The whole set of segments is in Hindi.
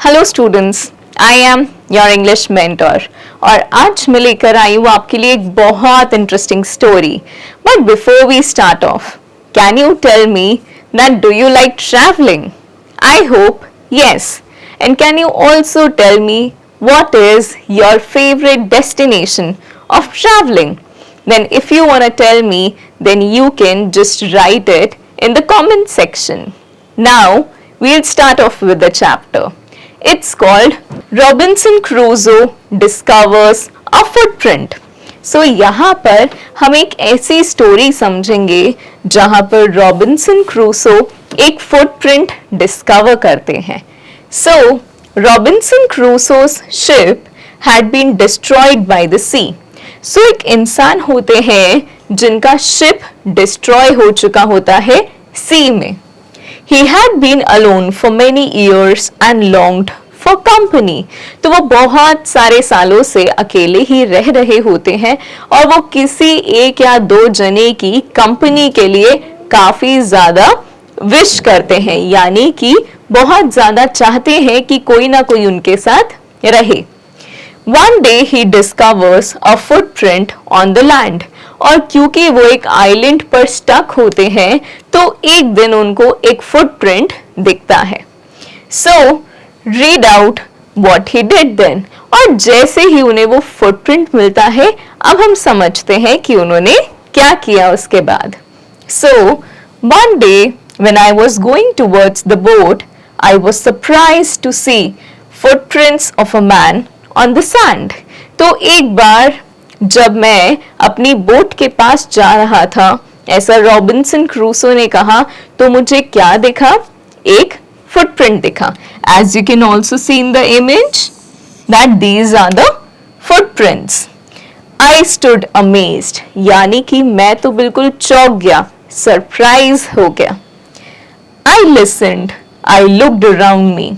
Hello students, I am your English mentor और आज मैं लेकर आई हूँ आपके लिए एक बहुत interesting story. But before we start off, can you tell me that do you like travelling? I hope yes. And can you also tell me what is your favorite destination of traveling? Then if you want to tell me, then you can just write it in the comment section. Now we'll start off with the chapter. It's called Robinson Crusoe Discovers a Footprint. So यहाँ पर हम एक ऐसी स्टोरी समझेंगे जहाँ पर रॉबिन्सन क्रूसो एक फुटप्रिंट डिस्कवर करते हैं. So Robinson Crusoe's ship had been destroyed by the sea. So एक इंसान होते हैं जिनका शिप डिस्ट्रॉय हो चुका होता है सी में. He had been alone for many years and longed for company. तो वो बहुत सारे सालों से अकेले ही रह रहे होते हैं और वो किसी एक या दो जने की कंपनी के लिए काफी ज्यादा विश करते हैं, यानी कि बहुत ज्यादा चाहते हैं कि कोई ना कोई उनके साथ रहे. One day he discovers a footprint on the land. और क्योंकि वो एक आइलैंड पर स्टक होते हैं तो एक दिन उनको एक फुटप्रिंट दिखता है. So read out what he did then. और जैसे ही उन्हें वो फुटप्रिंट मिलता है, अब हम समझते हैं कि उन्होंने क्या किया उसके बाद. So one day when I was going towards the boat, I was surprised to see footprints of a man on the sand. तो एक बार जब मैं अपनी बोट के पास जा रहा था, ऐसा रॉबिन्सन क्रूसो ने कहा, तो मुझे क्या दिखा? एक फुटप्रिंट दिखा. As you can also see in the image that these are the footprints. I stood amazed. यानी कि मैं तो बिल्कुल चौंक गया, सरप्राइज हो गया. I listened. I looked around me.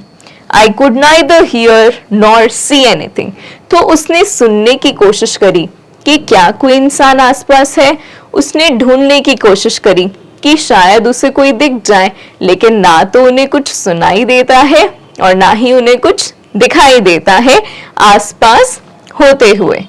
I could neither hear nor see anything. तो उसने सुनने की कोशिश करी कि क्या कोई इंसान आसपास है. उसने ढूंढने की कोशिश करी कि शायद उसे कोई दिख जाए, लेकिन ना तो उन्हें कुछ सुनाई देता है और ना ही उन्हें कुछ दिखाई देता है आसपास होते हुए.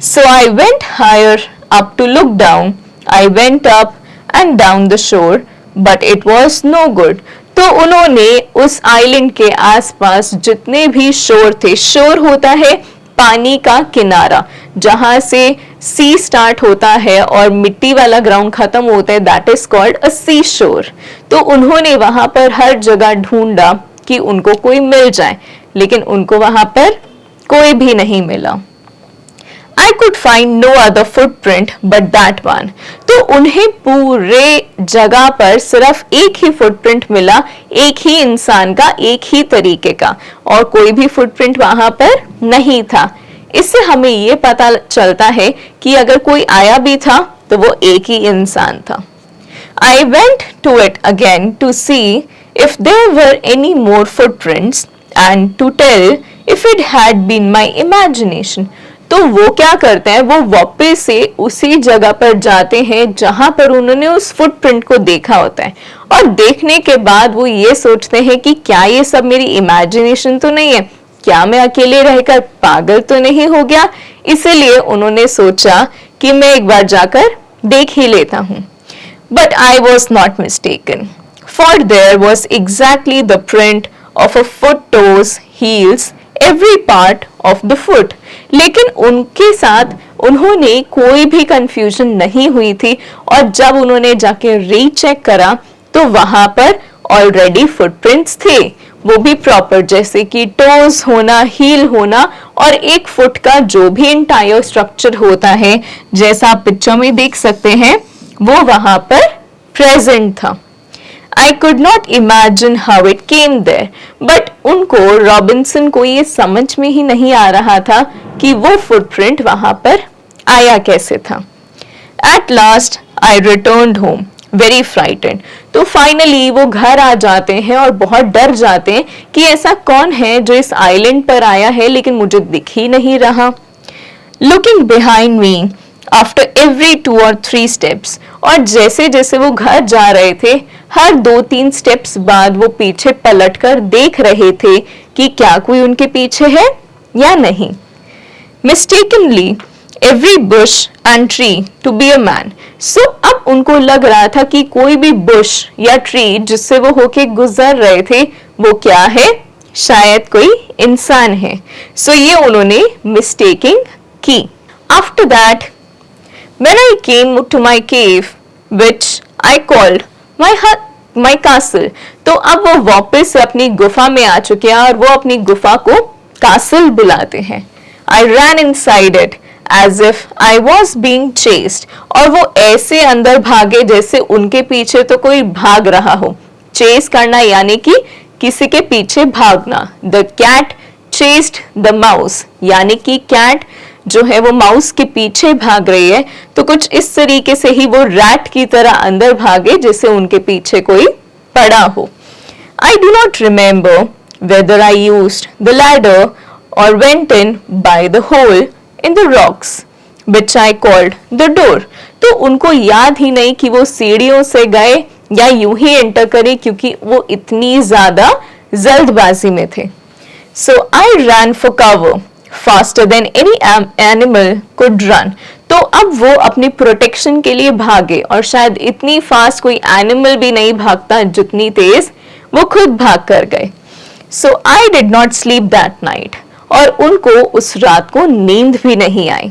So I went higher up to look down. I went up and down the shore, but it was no good. तो उन्होंने उस आइलैंड के आसपास जितने भी शोर थे, शोर होता है पानी का किनारा, जहां से सी स्टार्ट होता है और मिट्टी वाला ग्राउंड खत्म होता है, दैट इज कॉल्ड अ सी शोर. तो उन्होंने वहां पर हर जगह ढूंढा कि उनको कोई मिल जाए, लेकिन उनको वहां पर कोई भी नहीं मिला. I could find no other footprint but that one. तो उन्हें पूरे जगह पर सिर्फ एक ही फुटप्रिंट मिला, एक ही इंसान का, एक ही तरीके का, और कोई भी फुटप्रिंट वहां पर नहीं था. इससे हमें ये पता चलता है कि अगर कोई आया भी था तो वो एक ही इंसान था. I went to it again to see if there were any more footprints and to tell if it had been my imagination. तो वो क्या करते हैं, वो वापस से उसी जगह पर जाते हैं जहां पर उन्होंने उस फुटप्रिंट को देखा होता है, और देखने के बाद वो ये सोचते हैं कि क्या ये सब मेरी इमेजिनेशन तो नहीं है, क्या मैं अकेले रहकर पागल तो नहीं हो गया. इसीलिए उन्होंने सोचा कि मैं एक बार जाकर देख ही लेता हूं. But I was not mistaken, for their was exactly the print of a foot, toes, heels, every part of the foot. लेकिन उनके साथ उन्होंने कोई भी कंफ्यूजन नहीं हुई थी, और जब उन्होंने जाके रीचेक करा तो वहां पर ऑलरेडी फुटप्रिंट्स थे, वो भी प्रॉपर, जैसे कि टोज होना, हील होना, और एक फुट का जो भी इंटायर स्ट्रक्चर होता है, जैसा आप पिक्चर में देख सकते हैं, वो वहां पर प्रेजेंट था. I could not imagine how it came there. But उनको, रॉबिन्सन को, ये समझ में ही नहीं आ रहा था कि वो फुटप्रिंट वहां पर आया कैसे था. At last I returned home very frightened. तो फाइनली वो घर आ जाते हैं और बहुत डर जाते हैं कि ऐसा कौन है जो इस आइलैंड पर आया है लेकिन मुझे दिख ही नहीं रहा. Looking behind me after every 2 or 3 steps, और जैसे जैसे वो घर जा रहे थे, हर 2-3 स्टेप्स बाद वो पीछे पलटकर देख रहे थे कि क्या कोई उनके पीछे है या नहीं। Mistakenly every bush and tree to be a man. So अब उनको लग रहा था कि कोई भी बुश या ट्री जिससे वो होके गुजर रहे थे वो क्या है, शायद कोई इंसान है। So ये उन्होंने mistaking की। After that, when I came to my cave, which I called my castle, तो अब वो वापस से अपनी गुफा में आ चुके हैं और वो अपनी गुफा को कासल बुलाते हैं। I ran inside it as if I was being chased, और वो ऐसे अंदर भागे जैसे उनके पीछे तो कोई भाग रहा हो। चेस करना यानी कि किसी के पीछे भागना। The cat chased the mouse, यानी कि कैट जो है वो माउस के पीछे भाग रही है, तो कुछ इस तरीके से ही वो रैट की तरह अंदर भागे जैसे उनके पीछे कोई पड़ा हो। I do not remember whether I used the ladder or went in by the hole in the rocks, which I called the door. तो उनको याद ही नहीं कि वो सीढ़ियों से गए या यूं ही एंटर करे, क्योंकि वो इतनी ज्यादा जल्दबाजी में थे। So I ran for cover faster than any animal could run. तो अब वो अपनी प्रोटेक्शन के लिए भागे और शायद इतनी फास्ट कोई एनिमल भी नहीं भागता जितनी तेज वो खुद भाग कर गए। So I did not sleep that night. और उनको उस रात को नींद भी नहीं आई।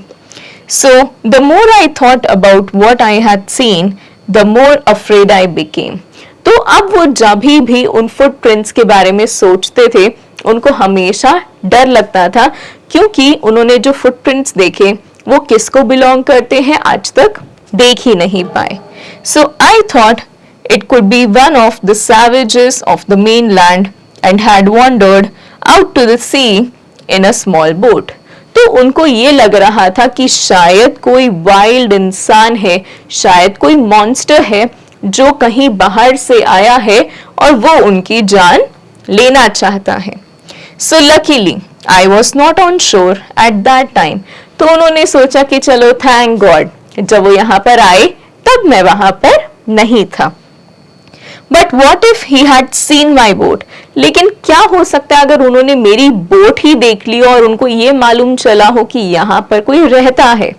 So the more I thought about what I had seen, the more afraid I became. तो अब वो जब भी उन फुटप्रिंट्स के बारे में सोचते थे उनको हमेशा डर लगता था, क्योंकि उन्होंने जो फुटप्रिंट्स देखे वो किसको बिलोंग करते हैं आज तक देख ही नहीं पाए। So I thought it could be one of the savages of the mainland and had wandered out to the sea in a small boat. तो उनको ये लग रहा था कि शायद कोई वाइल्ड इंसान है, शायद कोई मॉन्स्टर है जो कहीं बाहर से आया है और वो उनकी जान लेना चाहता है। So luckily I was not on shore at that time. तो उन्होंने सोचा कि चलो थैंक गॉड जब वो यहाँ पर आए तब मैं वहां पर नहीं था। But what if he had seen my boat? लेकिन क्या हो सकता है अगर उन्होंने मेरी बोट ही देख ली और उनको ये मालूम चला हो कि यहाँ पर कोई रहता है।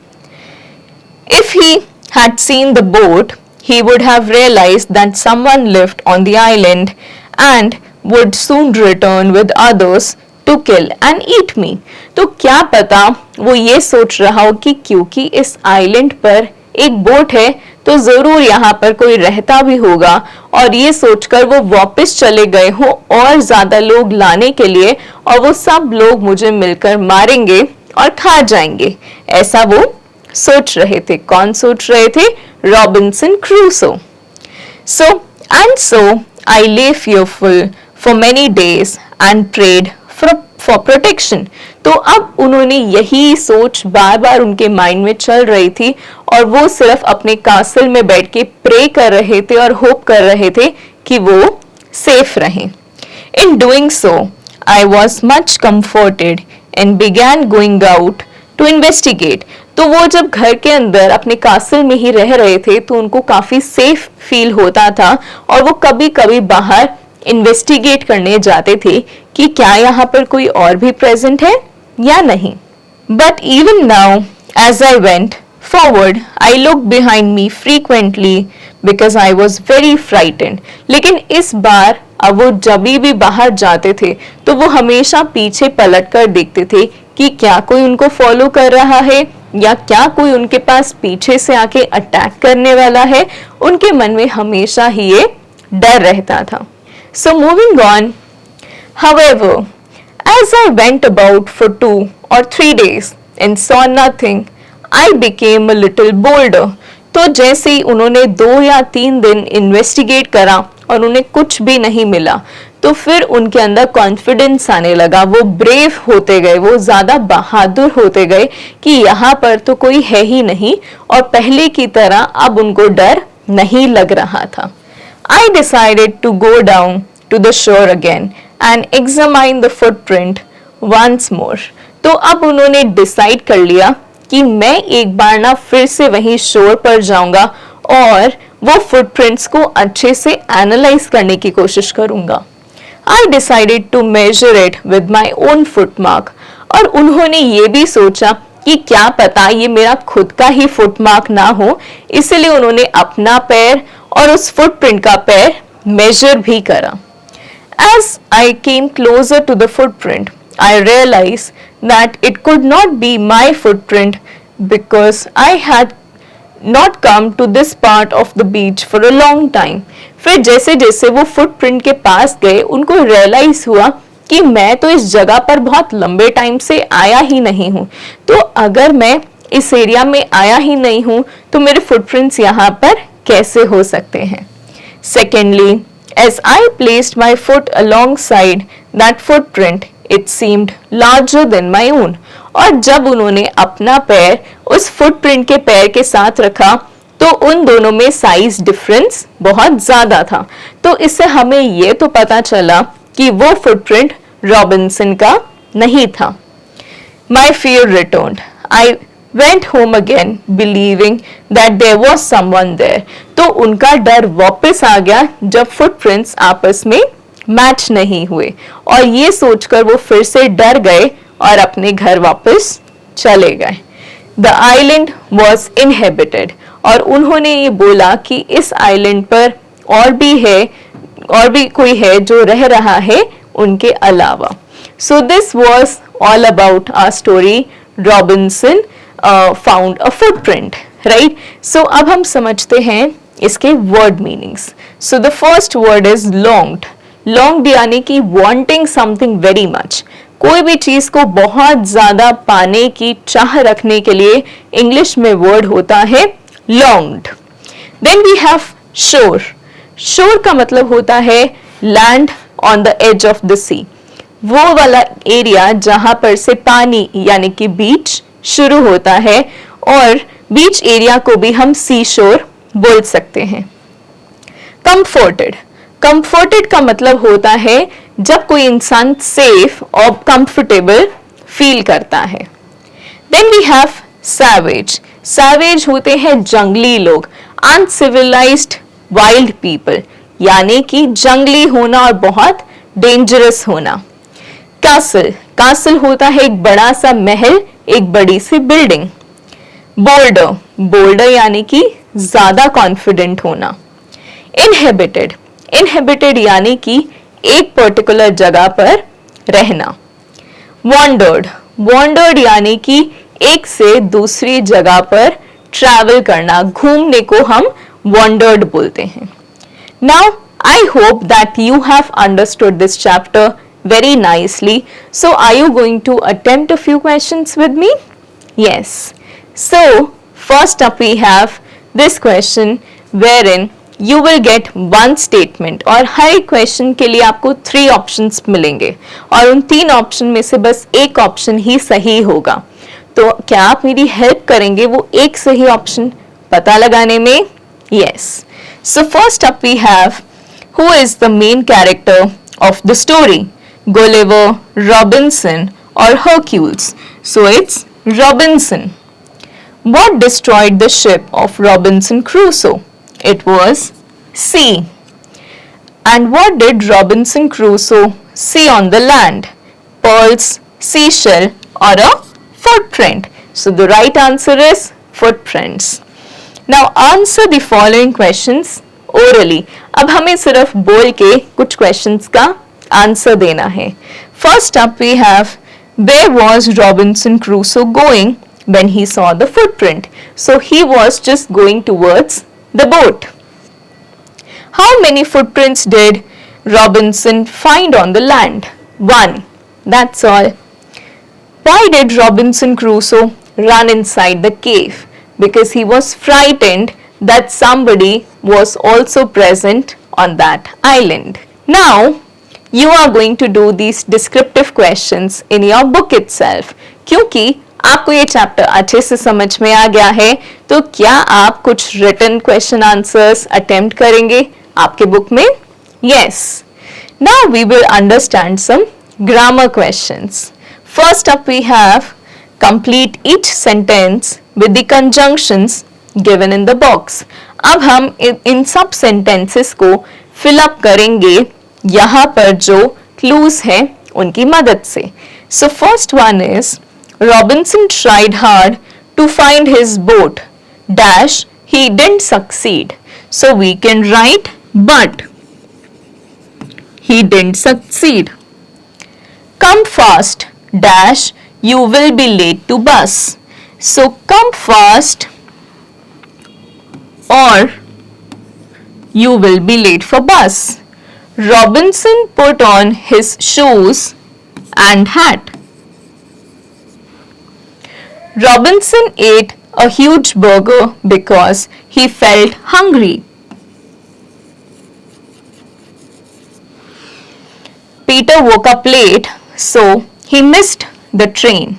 If he had seen the boat, he would have realized that someone lived on the island and would soon return with others to kill and eat me. तो क्या पता वो ये सोच रहा हो कि क्योंकि इस आइलैंड पर एक बोट है तो जरूर यहाँ पर कोई रहता भी होगा, और ये सोचकर वो वापस चले गए हो और ज्यादा लोग लाने के लिए, और वो सब लोग मुझे मिलकर मारेंगे और खा जाएंगे। ऐसा वो सोच रहे थे। कौन सोच रहे थे? Robinson Crusoe. So I lay fearful for many days and prayed for protection. तो अब उन्होंने यही सोच बार बार उनके माइंड में चल रही थी और वो सिर्फ अपने कासल में बैठ के प्रे कर रहे थे और होप कर रहे थे कि वो सेफ रहें। In doing so, I was much comforted and began going out to investigate. तो वो जब घर के अंदर अपने कासल में ही रह रहे थे तो उनको काफी सेफ फील होता था और वो कभी कभी बाहर इन्वेस्टिगेट करने जाते थे कि क्या यहाँ पर कोई और भी प्रेजेंट है या नहीं। But even now, as I went forward, I looked behind me frequently because I was very frightened. लेकिन इस बार अब वो जब भी बाहर जाते थे तो वो हमेशा पीछे पलट कर देखते थे कि क्या कोई उनको फॉलो कर रहा है या क्या कोई उनके पास पीछे से आके अटैक करने वाला है। उनके मन में हमेशा ही ये डर रहता था। So moving on, however, as I went about for 2 or 3 days and saw nothing, I became a little bolder. तो जैसे ही उन्होंने 2 या 3 दिन इन्वेस्टिगेट करा और उन्हें कुछ भी नहीं मिला तो फिर उनके अंदर कॉन्फिडेंस आने लगा। वो ब्रेव होते गए, वो ज्यादा बहादुर होते गए कि यहाँ पर तो कोई है ही नहीं और पहले की तरह अब उनको डर नहीं लग रहा था। I decided to go down to the shore again and examine the footprint once more. तो अब उन्होंने डिसाइड कर लिया कि मैं एक बार ना फिर से वहीं शोर पर जाऊंगा और वो फुटप्रिंट्स को अच्छे से एनालाइज करने की कोशिश करूंगा। I decided to measure it with my own footmark. और उन्होंने ये भी सोचा कि क्या पता ये मेरा खुद का ही फुटमार्क ना हो, इसलिए उन्होंने अपना पैर और उस फुटप्रिंट का पैर मेजर भी करा. As I came closer to the footprint, I realized that it could not be my footprint because I had not come to this part of the beach for a long time. फिर जैसे जैसे वो फुटप्रिंट के पास गए उनको रियलाइज हुआ कि मैं तो इस जगह पर बहुत लंबे टाइम से आया ही नहीं हूँ, तो अगर मैं इस एरिया में आया ही नहीं हूँ तो मेरे फुटप्रिंट्स यहाँ पर कैसे हो सकते हैं. Secondly, as I placed my foot alongside that footprint, it seemed larger than my own. और जब उन्होंने अपना पैर उस फुटप्रिंट के पैर के साथ रखा तो उन दोनों में साइज डिफरेंस बहुत ज्यादा था. तो इससे हमें ये तो पता चला कि वो फुटप्रिंट रॉबिन्सन का नहीं था. My fear returned. I went home again believing that there was someone there. तो उनका डर वापस आ गया जब फुटप्रिंट्स आपस में मैच नहीं हुए और ये सोचकर वो फिर से डर गए और अपने घर वापस चले गए. The island was inhabited. और उन्होंने ये बोला कि इस आइलैंड पर और भी कोई है जो रह रहा है उनके अलावा. So this was all about our story. Robinson found a footprint, right? So अब हम समझते हैं इसके word meanings. So the first word is longed. Longed यानी कि wanting something very much. कोई भी चीज को बहुत ज्यादा पाने की चाह रखने के लिए इंग्लिश में वर्ड होता है longed. Then we have shore. Shore का मतलब होता है land on the edge of the sea. वो वाला एरिया जहां पर से पानी यानी कि बीच शुरू होता है और बीच एरिया को भी हम सी शोर बोल सकते हैं. कंफर्टेड. कंफर्टेड का मतलब होता है जब कोई इंसान सेफ और कंफर्टेबल फील करता है. Then we have savage. Savage होते हैं जंगली लोग, अनसिविलाइज्ड वाइल्ड पीपल यानी कि जंगली होना और बहुत डेंजरस होना. कैसल. कैसल होता है एक बड़ा सा महल, एक बड़ी सी बिल्डिंग. बोल्डर. बोल्डर यानी कि ज्यादा कॉन्फिडेंट होना. इनहेबिटेड. इनहेबिटेड यानी कि एक पर्टिकुलर जगह पर रहना. वॉन्डर्ड. वॉन्डर्ड यानी कि एक से दूसरी जगह पर ट्रैवल करना, घूमने को हम वॉन्डर्ड बोलते हैं. Now I hope that you have understood this chapter very nicely. So are you going to attempt a few questions with me? Yes. So first up we have this question wherein you will get one statement और हर एक क्वेश्चन के लिए आपको 3 ऑप्शंस मिलेंगे और उन 3 ऑप्शन में से बस एक ऑप्शन ही सही होगा. तो क्या आप मेरी हेल्प करेंगे वो एक सही ऑप्शन पता लगाने में? Yes. So first up we have who is the main character of the story? Gulliver, Robinson or Hercules? So it's Robinson. What destroyed the ship of Robinson Crusoe? It was sea. And what did Robinson Crusoe see on the land? Pearls, seashell or a footprint? So the right answer is footprints. Now answer the following questions orally. अब हमें सिर्फ बोल के कुछ questions का आंसर देना है. First up we have where was Robinson Crusoe going when he saw the footprint? So he was just going towards the boat. How many footprints did Robinson find on the land? 1. That's all. Why did Robinson Crusoe run inside the cave? Because he was frightened that somebody was also present on that island. Now you are going to do these descriptive questions in your book itself. क्योंकि आपको ये चैप्टर अच्छे से समझ में आ गया है तो क्या आप कुछ written question answers attempt करेंगे आपके बुक में? Yes. Now we will understand some grammar questions. First up we have complete each sentence with the conjunctions given in the box. अब हम इन सब sentences को fill up करेंगे यहाँ पर जो क्लूज हैं उनकी मदद से. So first one is Robinson tried hard to find his boat dash he didn't succeed. So we can write but he didn't succeed. Come fast dash you will be late to bus. So come fast or you will be late for bus. Robinson put on his shoes and hat. Robinson ate a huge burger because he felt hungry. Peter woke up late, so he missed the train.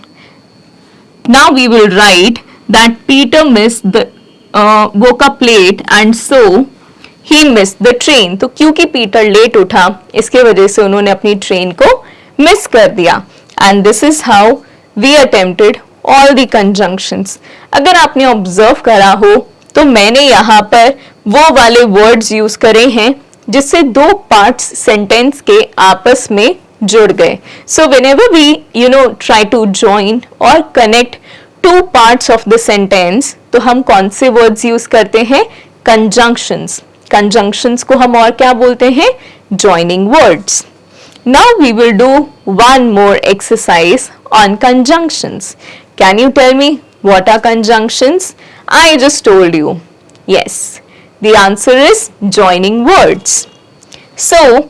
Now we will write that Peter woke up late and so he missed the train. तो क्योंकि पीटर लेट उठा इसके वजह से उन्होंने अपनी ट्रेन को मिस कर दिया. And this is how we attempted all the conjunctions. अगर आपने ऑब्जर्व करा हो तो मैंने यहाँ पर वो वाले वर्ड्स यूज करे हैं जिससे दो पार्ट्स सेंटेंस के आपस में जुड़ गए. So whenever we try to join or connect two parts of the sentence, तो हम कौन से वर्ड्स यूज करते हैं? conjunctions. conjunctions को हम और क्या बोलते हैं? joining words. Now we will do one more exercise on conjunctions. Can you tell me what are conjunctions? I just told you. Yes, the answer is joining words. So,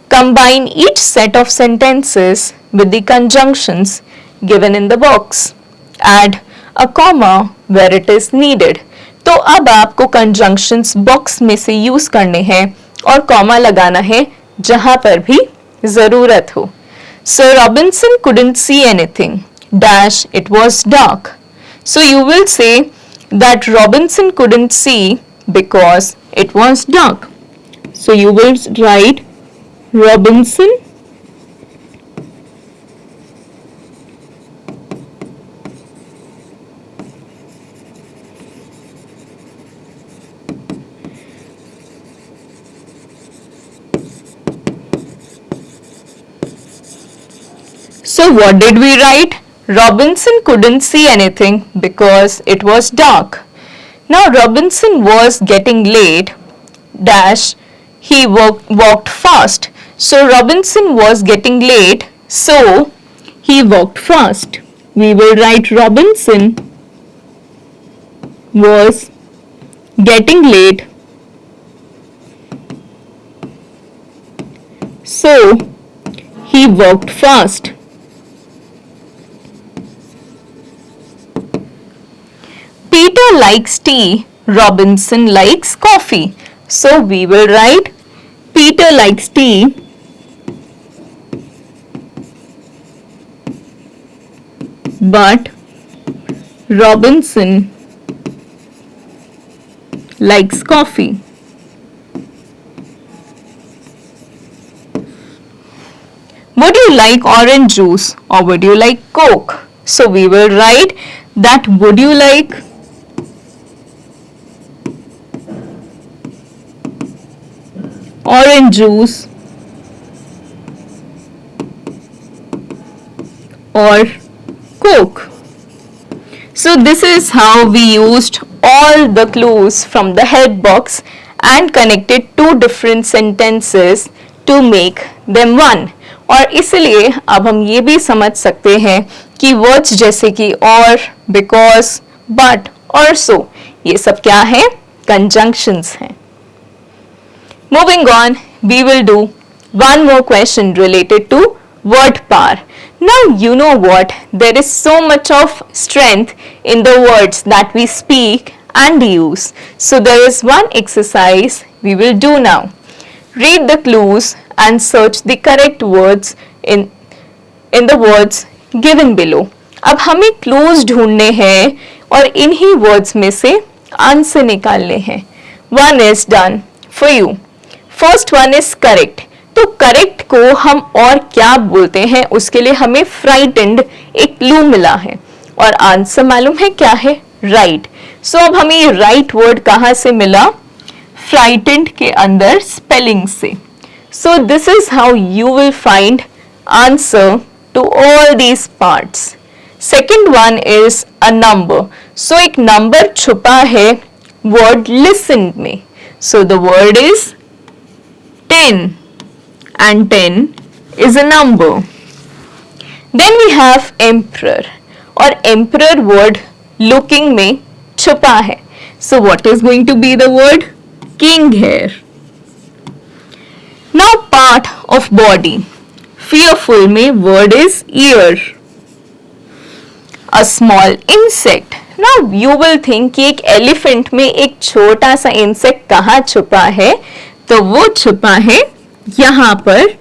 combine each set of sentences with the conjunctions given in the box. Add a comma where it is needed. तो अब आपको conjunctions box में से use करने हैं और comma लगाना है जहां पर भी जरूरत हो. So Robinson couldn't see anything dash it was dark. So you will say that Robinson couldn't see because it was dark. So you will write Robinson So what did we write? Robinson couldn't see anything because it was dark. Now Robinson was getting late dash he walked fast. So Robinson was getting late so he walked fast. We will write Robinson was getting late so he walked fast. Peter likes tea, Robinson likes coffee. So we will write Peter likes tea but Robinson likes coffee. Would you like orange juice or would you like Coke? So we will write that would you like orange juice or Coke. So this is how we used all the clues from the help box and connected two different sentences to make them one. और इसलिए अब हम ये भी समझ सकते हैं कि वर्ड्स जैसे कि और, बिकॉज, बट और सो ये सब क्या है? कंजंक्शंस हैं. Moving on, we will do one more question related to word power. Now you know what? There is so much of strength in the words that we speak and use. So there is one exercise we will do now. Read the clues and search the correct words in the words given below. अब हमें clues ढूंढने हैं और इन्हीं words में से आंसर निकालने हैं. One is done for you. First one is correct. तो करेक्ट को हम और क्या बोलते हैं? उसके लिए हमें फ्राइटेंड एक क्लू मिला है और आंसर मालूम है क्या है? राइट. सो अब हमें ये राइट वर्ड कहां से मिला? फ्राइटेंड के अंदर स्पेलिंग से. So this is how you will find answer to all these parts. Second one is a number. So एक number छुपा है word listen में. So the word is 10 and 10 is a number. Then we have emperor और emperor word looking में छुपा है. So what is going to be the word? King here. Now part of body. Fearful में word is ear. A small insect. Now you will think कि एक elephant में एक छोटा सा insect कहाँ छुपा है? तो वो छुपा है यहाँ पर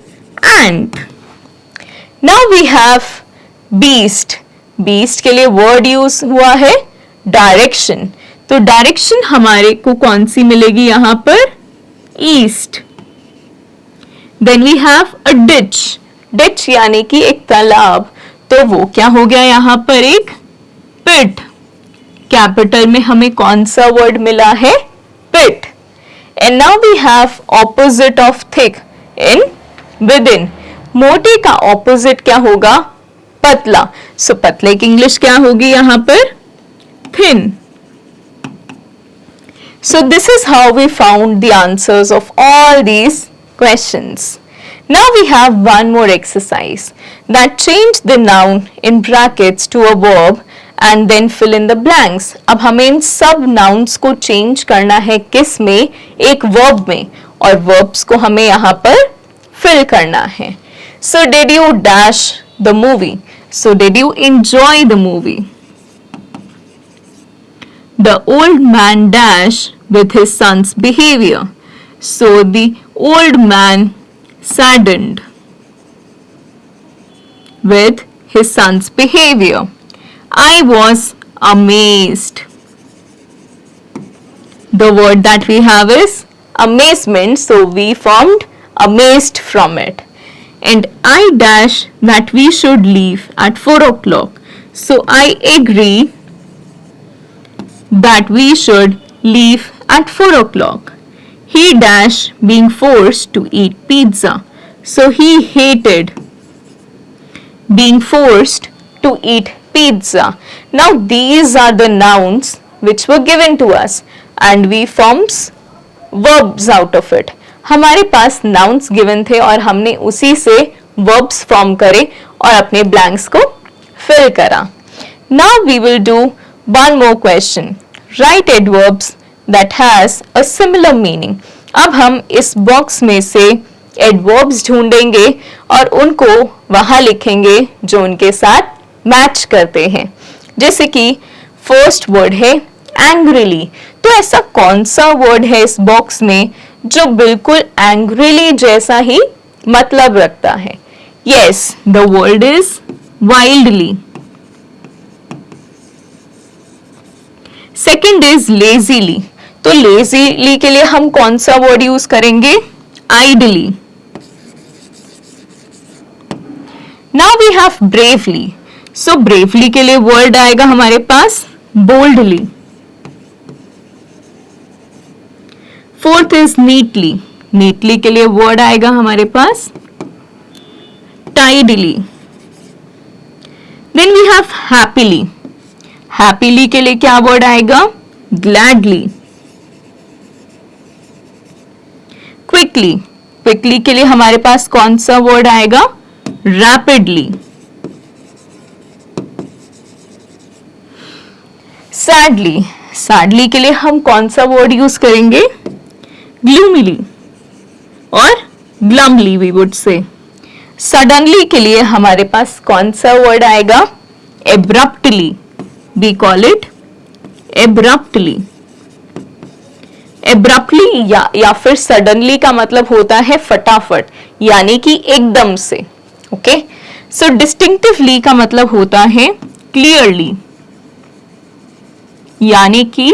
ant. Now we have beast. Beast के लिए word use हुआ है direction. तो डायरेक्शन हमारे को कौन सी मिलेगी यहाँ पर? East. Then we have a ditch. Ditch यानी कि एक तालाब. तो वो क्या हो गया यहाँ पर? एक पिट. कैपिटल में हमें कौन सा वर्ड मिला है? Pit. And now we have opposite of thick in within. मोटे का ऑपोजिट क्या होगा? पतला. सो पतले की इंग्लिश क्या होगी यहाँ पर? Thin. So this is how we found the answers of all these questions. Now we have one more exercise that change the noun in brackets to a verb and then fill in the blanks. अब हमें इन सब nouns को change करना है किस में? एक verb में. और verbs को हमें यहाँ पर fill करना है. So did you dash the movie? So did you enjoy the movie? The old man dashed with his son's behavior. So the old man saddened with his son's behavior. I was amazed. The word that we have is amazement. So we formed amazed from it. And I dash that we should leave at 4 o'clock. So I agree that we should leave at 4 o'clock. He dash being forced to eat pizza. So he hated being forced to eat pizza. Now these are the nouns which were given to us and we forms verbs out of it. हमारे पास nouns given थे और हमने उसी से verbs form करे और अपने blanks को fill करा. Now we will do one more question. Write adverbs that has a similar meaning. अब हम इस बॉक्स में से adverbs ढूंढेंगे और उनको वहां लिखेंगे जो उनके साथ मैच करते हैं. जैसे कि फर्स्ट वर्ड है angrily. तो ऐसा कौन सा वर्ड है इस बॉक्स में जो बिल्कुल angrily जैसा ही मतलब रखता है? Yes, the word is wildly. Second is lazily. तो लेजीली के लिए हम कौन सा वर्ड यूज करेंगे? Idly. Now we have bravely. So bravely के लिए वर्ड आएगा हमारे पास boldly. Fourth is neatly. Neatly के लिए वर्ड आएगा हमारे पास tidily. Then we have happily. Happily के लिए क्या वर्ड आएगा? ग्लैडली. क्विकली. क्विकली के लिए हमारे पास कौन सा वर्ड आएगा? रैपिडली. सैडली. सैडली के लिए हम कौन सा वर्ड यूज करेंगे? ग्लूमिली और ग्लमली वी वुड से. सडनली के लिए हमारे पास कौन सा वर्ड आएगा? Abruptly. We call it abruptly. Abruptly या फिर suddenly का मतलब होता है फटाफट यानी कि एकदम से. ओके. सो distinctively का मतलब होता है clearly यानी कि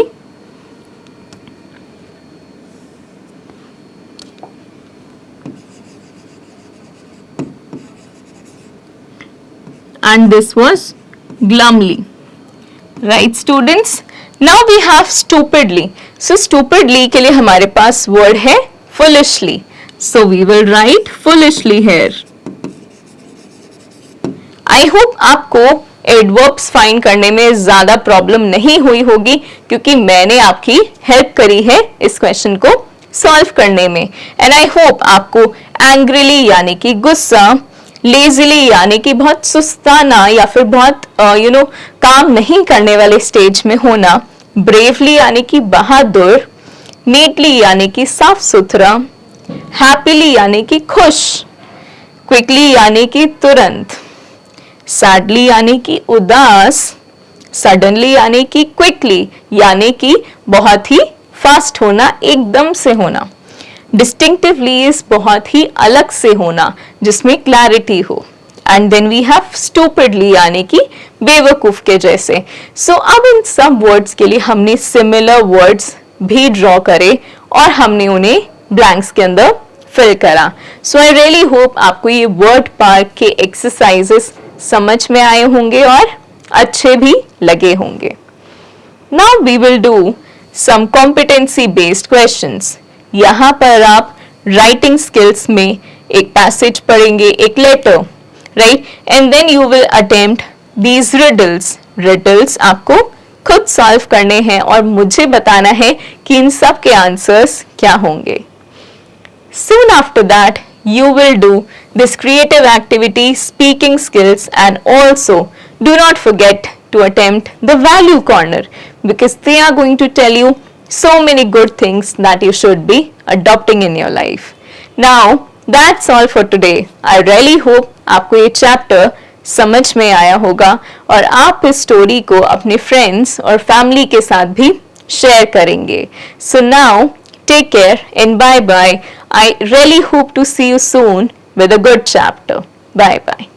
and this was glumly. Right students? Now we have stupidly. So stupidly के लिए हमारे पास word है foolishly. So we will write foolishly here. I hope आपको एडवर्ब्स फाइंड करने में ज्यादा प्रॉब्लम नहीं हुई होगी, क्योंकि मैंने आपकी हेल्प करी है इस क्वेश्चन को सॉल्व करने में. एंड आई होप आपको एंग्रीली यानी कि गुस्सा, लेजीली यानी कि बहुत सुस्ताना या फिर बहुत काम नहीं करने वाले स्टेज में होना, ब्रेवली यानी कि बहादुर, नीटली यानी कि साफ सुथरा, हैप्पीली यानी कि खुश, क्विकली यानी कि तुरंत, सैडली यानी कि उदास, सडनली यानी कि क्विकली यानी कि बहुत ही फास्ट होना, एकदम से होना, डिस्टिंक्टिवली इज बहुत ही अलग से होना जिसमें क्लैरिटी हो, and then we have stupidly यानी कि बेवकूफ के जैसे. सो अब इन सब वर्ड्स के लिए हमने सिमिलर वर्ड्स भी ड्रॉ करे और हमने उन्हें ब्लैंक्स के अंदर फिल करा. सो आई रियली होप आपको ये वर्ड पार्क के एक्सरसाइजेस समझ में आए होंगे और अच्छे भी लगे होंगे. Now we will do some competency based questions. यहाँ पर आप राइटिंग स्किल्स में एक पैसेज पढ़ेंगे, एक letter, right, and then you will attempt these riddles. Riddles आपको खुद सॉल्व करने हैं और मुझे बताना है कि इन सब के आंसर्स क्या होंगे. Soon after that, you will do this creative activity, speaking skills, and also do not forget to attempt the value corner, because they are going to tell you so many good things that you should be adopting in your life. Now, that's all for today. I really hope आपको ये चैप्टर समझ में आया होगा और आप इस स्टोरी को अपने फ्रेंड्स और फैमिली के साथ भी शेयर करेंगे. So now, take care and bye bye. I really hope to see you soon with a good chapter. Bye bye.